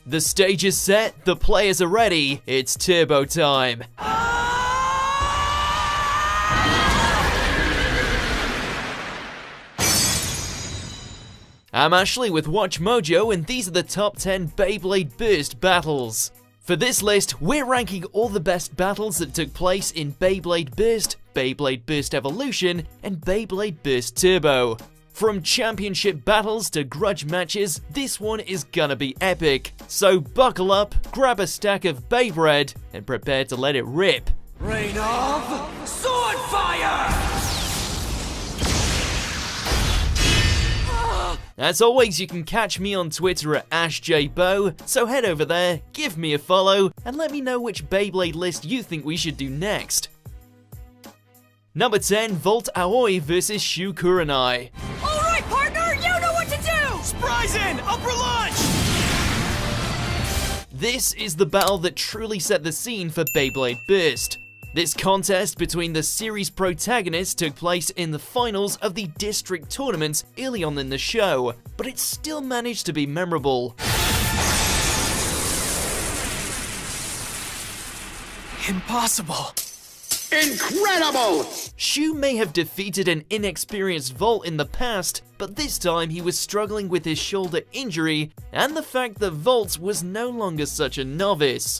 The stage is set, the players are ready, it's turbo time. I'm Ashley with Watch Mojo, and these are the top 10 Beyblade Burst battles. For this list, we're ranking all the best battles that took place in Beyblade Burst, Beyblade Burst Evolution, and Beyblade Burst Turbo. From championship battles to grudge matches, this one is gonna be epic. So buckle up, grab a stack of Beyblade, and prepare to let it rip. Rain of Sword Fire! As always, you can catch me on Twitter at AshJBow, so head over there, give me a follow, and let me know which Beyblade list you think we should do next. Number 10, Volt Aoi vs Shu Kurenai. Alright, partner, you know what to do! Surprise in! Upper launch! This is the battle that truly set the scene for Beyblade Burst. This contest between the series protagonists took place in the finals of the district tournament early on in the show, but it still managed to be memorable. Impossible. Incredible! Shu may have defeated an inexperienced Volt in the past, but this time he was struggling with his shoulder injury and the fact that Volt was no longer such a novice.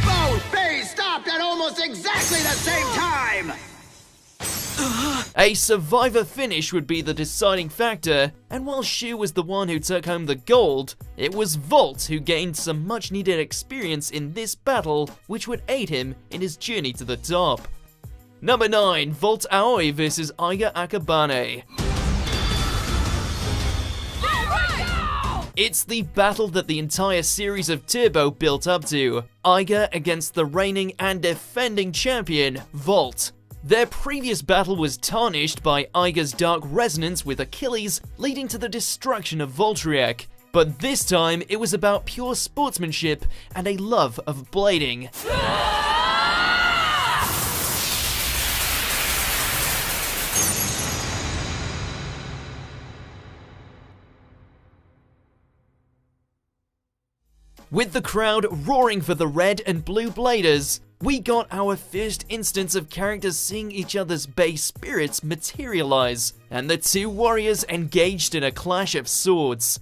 Both bays stopped at almost exactly the same time! A survivor finish would be the deciding factor, and while Shu was the one who took home the gold, it was Volt who gained some much needed experience in this battle, which would aid him in his journey to the top. Number 9, Volt Aoi vs Aiga Akabane. It's the battle that the entire series of Turbo built up to, Aiga against the reigning and defending champion, Volt. Their previous battle was tarnished by Aiga's dark resonance with Achilles, leading to the destruction of Voltriek. But this time, it was about pure sportsmanship and a love of blading. With the crowd roaring for the red and blue bladers, we got our first instance of characters seeing each other's base spirits materialize, and the two warriors engaged in a clash of swords.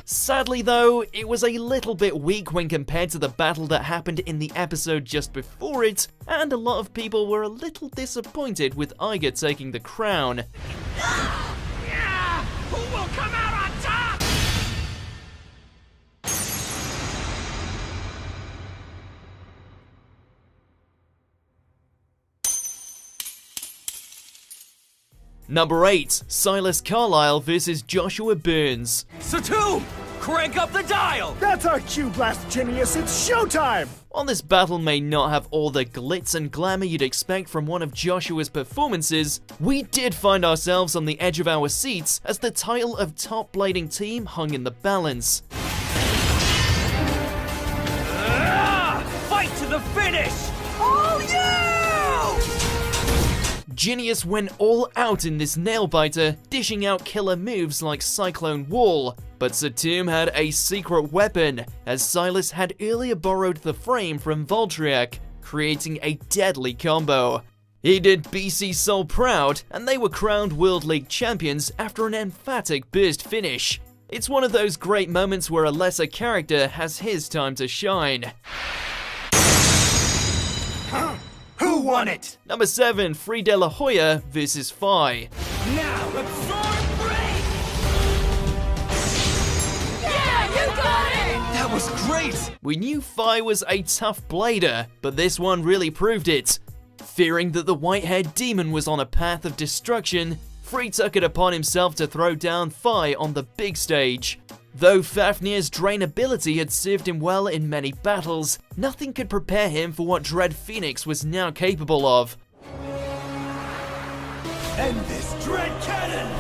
Sadly though, it was a little bit weak when compared to the battle that happened in the episode just before it, and a lot of people were a little disappointed with Aiga taking the crown. Yeah! Who will come out on top? Number 8, Silas Carlisle vs Joshua Burns. Satum! Crank up the dial! That's our cue blast, Genius! It's showtime! While this battle may not have all the glitz and glamour you'd expect from one of Joshua's performances, we did find ourselves on the edge of our seats as the title of top blading team hung in the balance. Fight to the finish! All you! Genius went all out in this nail-biter, dishing out killer moves like Cyclone Wall, but Satum had a secret weapon, as Silas had earlier borrowed the frame from Voltriek, creating a deadly combo. He did BC Seoul proud, and they were crowned World League champions after an emphatic burst finish. It's one of those great moments where a lesser character has his time to shine. Who won it? Number 7, Free De La Hoya vs Phi. Now absorb break! Yeah, you got it! That was great! We knew Phi was a tough blader, but this one really proved it. Fearing that the white-haired demon was on a path of destruction, Free took it upon himself to throw down Phi on the big stage. Though Fafnir's drain ability had served him well in many battles, nothing could prepare him for what Dread Phoenix was now capable of. And this Dread Cannon!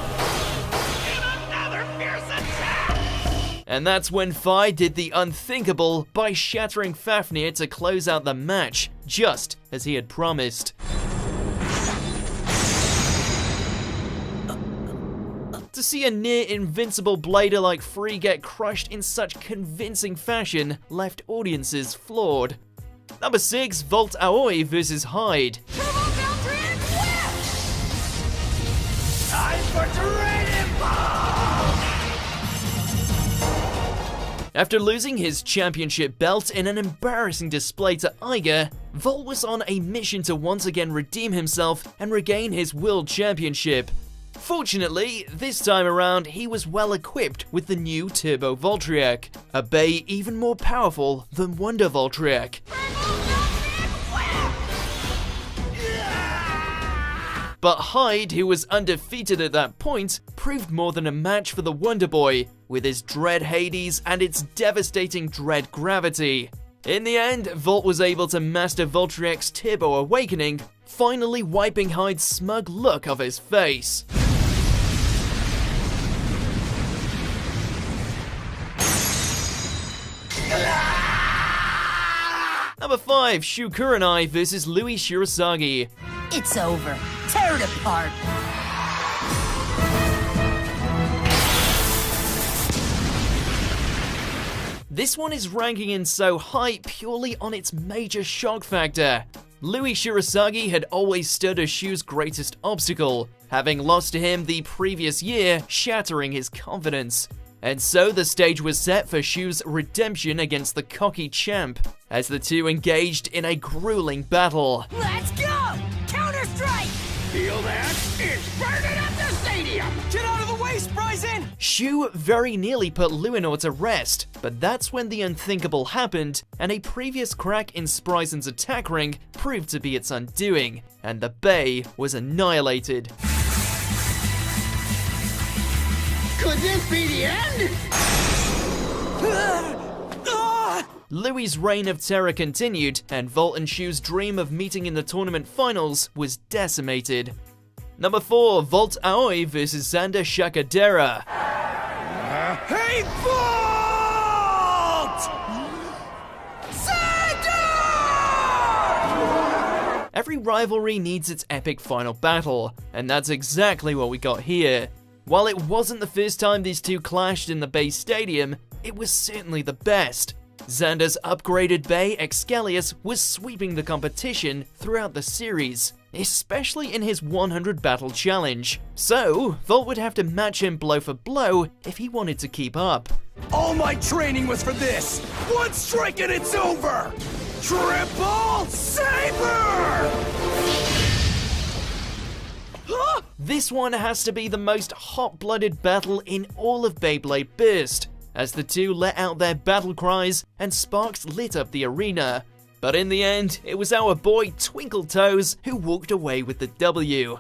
And another fierce attack! And that's when Phi did the unthinkable by shattering Fafnir to close out the match, just as he had promised. To see a near-invincible blader like Free get crushed in such convincing fashion left audiences floored. Number 6, Volt Aoi vs Hyde. Time for Dragon Ball! After losing his championship belt in an embarrassing display to Iga, Volt was on a mission to once again redeem himself and regain his world championship. Fortunately, this time around, he was well equipped with the new Turbo Voltriac, a bay even more powerful than Wonder Voltriac. But Hyde, who was undefeated at that point, proved more than a match for the Wonder Boy, with his Dread Hades and its devastating Dread Gravity. In the end, Volt was able to master Voltriac's Turbo Awakening, finally wiping Hyde's smug look off his face. Number 5, Shu Kurenai vs Louis Shirasagi. It's over. Tear it apart. This one is ranking in so high purely on its major shock factor. Louis Shirasagi had always stood as Shu's greatest obstacle, having lost to him the previous year, shattering his confidence. And so the stage was set for Shu's redemption against the cocky champ, as the two engaged in a grueling battle. Let's go! Counter-strike! Feel that? It's burning up the stadium! Get out of the way, Spryzen! Shu very nearly put Luinor to rest, but that's when the unthinkable happened, and a previous crack in Spryzen's attack ring proved to be its undoing, and the Bay was annihilated. Could this be the end? Louis' reign of terror continued, and Volt and Shu's dream of meeting in the tournament finals was decimated. Number 4, Volt Aoi vs Xander Shakadera. Hey, Volt! Xander! Every rivalry needs its epic final battle, and that's exactly what we got here. While it wasn't the first time these two clashed in the Bay Stadium, it was certainly the best. Xander's upgraded Bay Excalius was sweeping the competition throughout the series, especially in his 100 battle challenge. So, Volt would have to match him blow for blow if he wanted to keep up. All my training was for this! One strike and it's over! Triple Saber! This one has to be the most hot-blooded battle in all of Beyblade Burst, as the two let out their battle cries and sparks lit up the arena. But in the end, it was our boy Twinkle Toes who walked away with the W.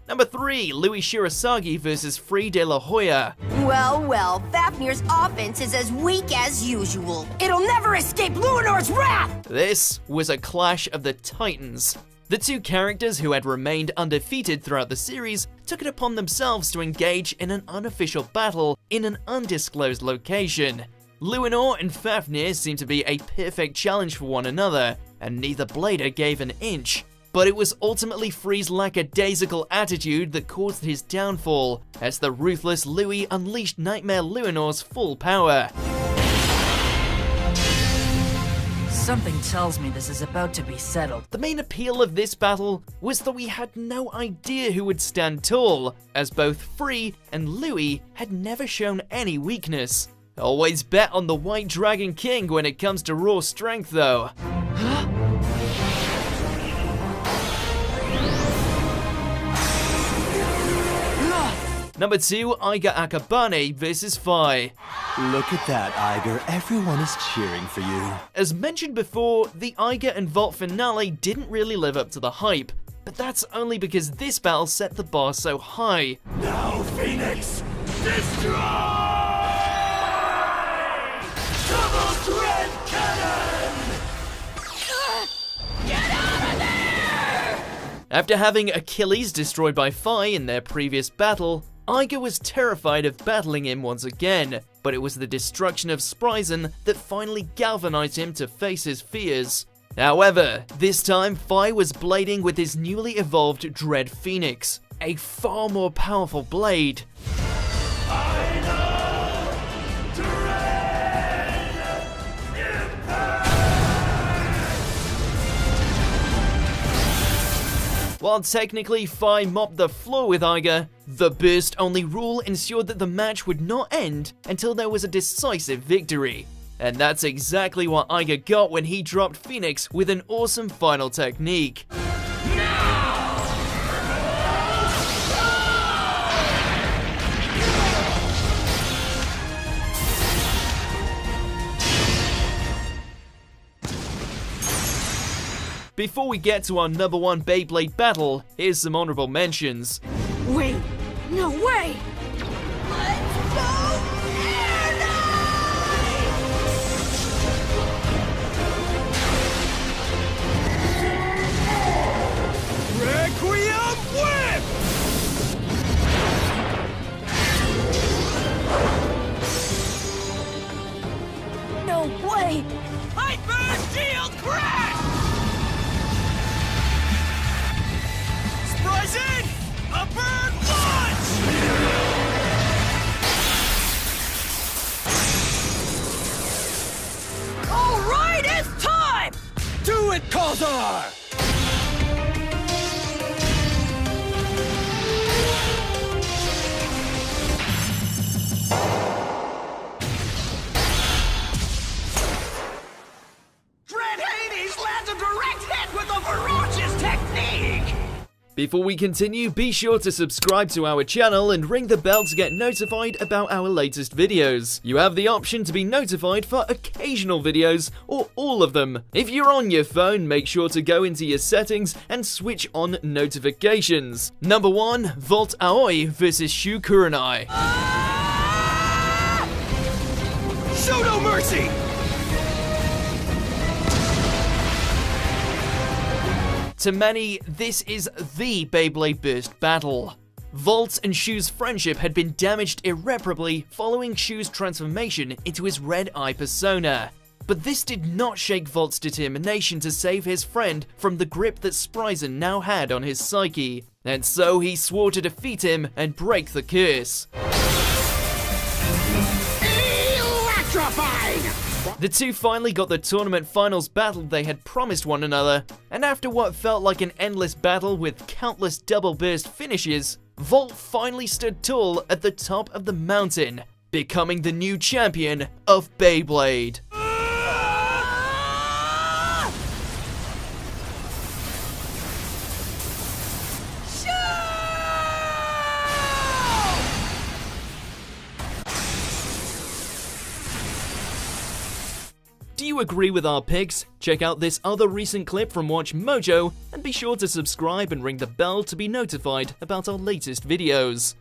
Number 3, Louis Shirasagi vs Free de la Hoya. Well, Fafnir's offense is as weak as usual. It'll never escape Luinor's wrath! This was a clash of the titans. The two characters who had remained undefeated throughout the series took it upon themselves to engage in an unofficial battle in an undisclosed location. Luinor and Fafnir seemed to be a perfect challenge for one another, and neither blader gave an inch. But it was ultimately Free's lackadaisical attitude that caused his downfall, as the ruthless Louis unleashed Nightmare Luinor's full power. Something tells me this is about to be settled. The main appeal of this battle was that we had no idea who would stand tall, as both Free and Louis had never shown any weakness. Always bet on the White Dragon King when it comes to raw strength though. Number 2, Iga Akabane vs Fi. Look at that, Iger. Everyone is cheering for you. As mentioned before, the Iga and Volt finale didn't really live up to the hype, but that's only because this battle set the bar so high. Now, Phoenix, destroy! Double Dread Cannon! Get out of there! After having Achilles destroyed by Fi in their previous battle, Iga was terrified of battling him once again, but it was the destruction of Spryzen that finally galvanized him to face his fears. However, this time Fi was blading with his newly evolved Dread Phoenix, a far more powerful blade. While technically Fi mopped the floor with Iger, the burst-only rule ensured that the match would not end until there was a decisive victory. And that's exactly what Iger got when he dropped Phoenix with an awesome final technique. Before we get to our #1 Beyblade battle, here's some honorable mentions. Wait, no way! Let's go Air Knight! Requiem Whip! No way! Hyper Shield Crash! Spryzen! A bird launch! All right, it's time! Do it, Kozar! Dread Hades lands a direct hit with a ferocious technique! Before we continue, be sure to subscribe to our channel and ring the bell to get notified about our latest videos. You have the option to be notified for occasional videos or all of them. If you're on your phone, make sure to go into your settings and switch on notifications. #1, Volt Aoi vs Shu Kurenai. Show no mercy! To many, this is the Beyblade Burst battle. Volt's and Shu's friendship had been damaged irreparably following Shu's transformation into his Red Eye persona. But this did not shake Volt's determination to save his friend from the grip that Spryzen now had on his psyche. And so he swore to defeat him and break the curse. Electrifying! The two finally got the tournament finals battle they had promised one another, and after what felt like an endless battle with countless double burst finishes, Volt finally stood tall at the top of the mountain, becoming the new champion of Beyblade. Do you agree with our picks? Check out this other recent clip from Watch Mojo, and be sure to subscribe and ring the bell to be notified about our latest videos.